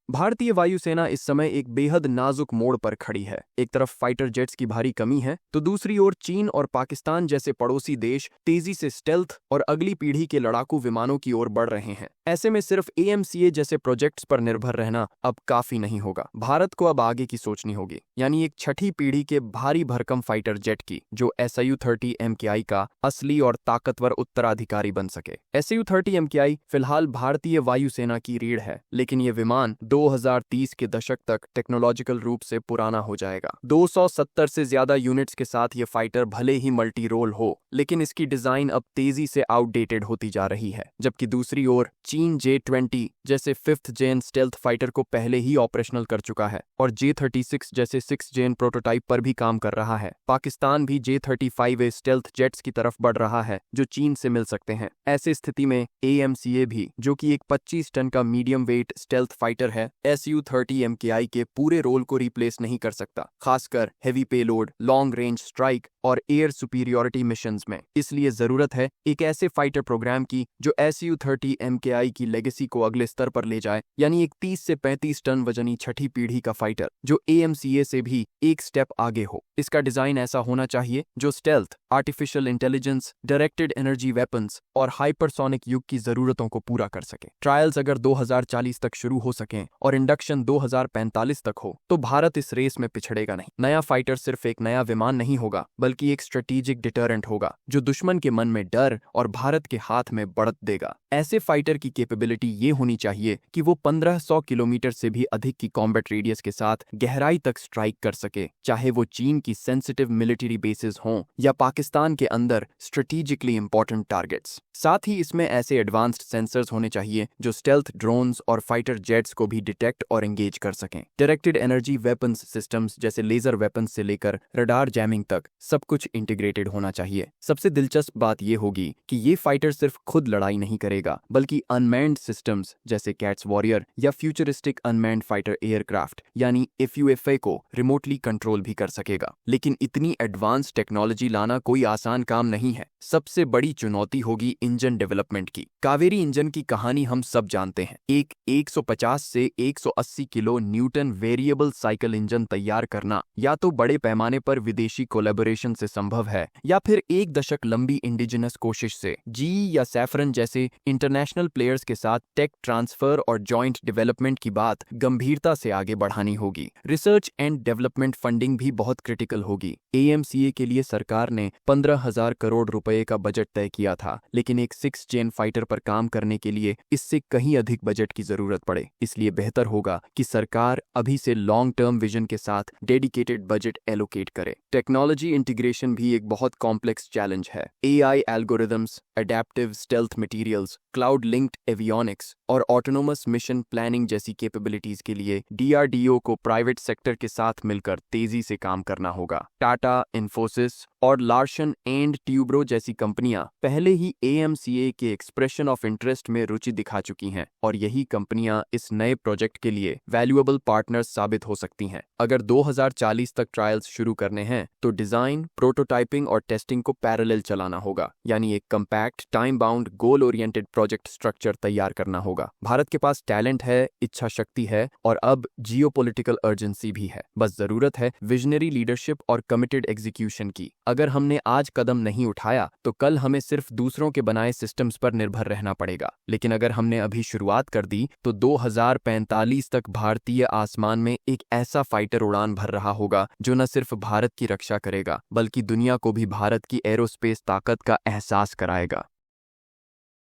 भारतीय वायुसेना इस समय एक बेहद नाजुक मोड़ पर खड़ी है। एक तरफ फाइटर जेट्स की भारी कमी है, तो दूसरी ओर चीन और पाकिस्तान जैसे पड़ोसी देश तेजी से स्टेल्थ और अगली पीढ़ी के लड़ाकू विमानों की ओर बढ़ रहे हैं। ऐसे में सिर्फ एएमसीए जैसे प्रोजेक्ट्स पर निर्भर रहना अब काफी नहीं होगा। भारत को अब आगे की सोचनी होगी, यानी एक छठी पीढ़ी के भारी भरकम फाइटर जेट की, जो SU-30 MKI का असली और ताकतवर उत्तराधिकारी बन सके। SU-30 MKI फिलहाल भारतीय वायुसेना की रीढ़ है, लेकिन ये विमान 2030 के दशक तक टेक्नोलॉजिकल रूप से पुराना हो जाएगा। 270 से ज्यादा यूनिट्स के साथ ये फाइटर भले ही मल्टी रोल हो, लेकिन इसकी डिजाइन अब तेजी से आउटडेटेड होती जा रही है। जबकि दूसरी ओर चीन J-20 जैसे 5th जेन स्टेल्थ फाइटर को पहले ही ऑपरेशनल कर चुका है और J-36 जैसे 6th जेन प्रोटोटाइप पर भी काम कर रहा है। पाकिस्तान भी J-35A स्टेल्थ जेट्स की तरफ बढ़ रहा है, जो चीन से मिल सकते हैं। ऐसी स्थिति में AMCA भी, जो कि एक 25 टन का मीडियम वेट स्टेल्थ फाइटर है, SU-30 MKI के पूरे रोल को रिप्लेस नहीं कर सकता, खासकर heavy payload, long range strike और एयर सुपीरियॉरिटी मिशंस में। इसलिए जरूरत है एक ऐसे फाइटर प्रोग्राम की जो SU-30 MKI की लेगेसी को अगले स्तर पर ले जाए, यानी एक 30 से 35 टन वजनी छठी पीढ़ी का फाइटर जो AMCA से भी एक स्टेप आगे हो। इसका डिजाइन ऐसा होना चाहिए जो stealth, artificial intelligence, directed energy weapons और हाइपरसोनिक युग की जरूरतों को पूरा कर सके। ट्रायल्स अगर 2040 तक शुरू हो सकें और इंडक्शन 2045 तक हो, तो भारत इस रेस में पिछड़ेगा नहीं। नया फाइटर सिर्फ एक नया विमान नहीं होगा, बल्कि एक स्ट्रेटेजिक डिटरेंट होगा जो दुश्मन के मन में डर और भारत के हाथ में बढ़त देगा। ऐसे फाइटर की कैपेबिलिटी ये होनी चाहिए कि वो 1500 किलोमीटर से भी अधिक की कॉम्बैट रेडियस के साथ गहराई तक स्ट्राइक कर सके, चाहे वो चीन की सेंसिटिव मिलिट्री बेसेस हों या पाकिस्तान के अंदर स्ट्रेटेजिकली इंपॉर्टेंट टारगेट्स। साथ ही इसमें ऐसे एडवांस्ड सेंसर्स होने चाहिए जो स्टेल्थ ड्रोन्स और फाइटर जेट्स को भी डिटेक्ट और एंगेज कर सकें। डायरेक्टेड एनर्जी वेपन्स सिस्टम्स जैसे लेजर वेपन्स से लेकर रडार जैमिंग तक सब कुछ इंटीग्रेटेड होना चाहिए। सबसे दिलचस्प बात यह होगी कि ये फाइटर सिर्फ खुद लड़ाई नहीं करेगा, बल्कि अनमैन्ड सिस्टम्स जैसे कैट्स वॉरियर या फ्यूचरिस्टिक अनमैन्ड फाइटर एयरक्राफ्ट यानी FUFA को रिमोटली कंट्रोल भी कर सकेगा। लेकिन इतनी एडवांस टेक्नोलॉजी लाना कोई आसान काम नहीं है। सबसे बड़ी चुनौती होगी इंजन डेवलपमेंट की। कावेरी इंजन की कहानी हम सब जानते हैं। एक 150 से 180 kilo Newton variable cycle engine तैयार करना या तो बड़े पैमाने पर विदेशी कोलैबोरेशन से संभव है, या फिर एक दशक लंबी इंडिजिनस कोशिश से GE या सैफरन जैसे इंटरनेशनल प्लेयर्स के साथ टेक ट्रांसफर और जॉइंट डेवलपमेंट की बात गंभीरता से आगे बढ़ानी होगी। रिसर्च एंड डेवलपमेंट फंडिंग भी बहुत क्रिटिकल होगी। AMCA के लिए सरकार ने 15,000 करोड़ रुपए का बजट तय किया था, लेकिन एक 6th जेन फाइटर पर काम करने के लिए इससे कहीं अधिक बजट की जरूरत पड़े। इसलिए बेहतर होगा कि सरकार अभी से लॉन्ग टर्म विजन के साथ डेडिकेटेड बजट एलोकेट करे। टेक्नोलॉजी इंटीग्रेशन भी एक बहुत कॉम्प्लेक्स चैलेंज है। AI algorithms, adaptive stealth materials, cloud linked avionics और ऑटोनोमस मिशन प्लानिंग जैसी कैपेबिलिटीज के लिए DRDO को प्राइवेट सेक्टर के साथ मिलकर तेजी से काम करना होगा। टाटा, इन्फोसिस और लार्सन एंड ट्यूब्रो जैसी कंपनियां पहले ही AMCA के एक्सप्रेशन ऑफ इंटरेस्ट में रुचि दिखा चुकी हैं, और यही कंपनियां इस नए प्रोजेक्ट के लिए वैल्यूएबल पार्टनर्स साबित हो सकती हैं। अगर 2040 तक ट्रायल्स शुरू करने हैं, तो डिजाइन, प्रोटोटाइपिंग और टेस्टिंग को पैरेलल चलाना होगा, यानी एक compact, time bound, goal oriented project structure तैयार करना होगा। भारत के पास टैलेंट है, इच्छा शक्ति है और अब जियोपॉलिटिकल अर्जेंसी भी है। बस जरूरत है विजनरी लीडरशिप और कमिटेड एग्जीक्यूशन की। अगर हमने आज कदम नहीं उठाया, तो कल हमें सिर्फ दूसरों के बनाए सिस्टम्स पर निर्भर रहना पड़ेगा। लेकिन अगर हमने अभी शुरुआत कर दी, तो 2045 तक भारतीय आसमान में एक ऐसा फाइटर उड़ान भर रहा होगा जो न सिर्फ भारत की रक्षा करेगा, बल्कि दुनिया को भी भारत की एरोस्पेस ताकत का एहसास कराएगा।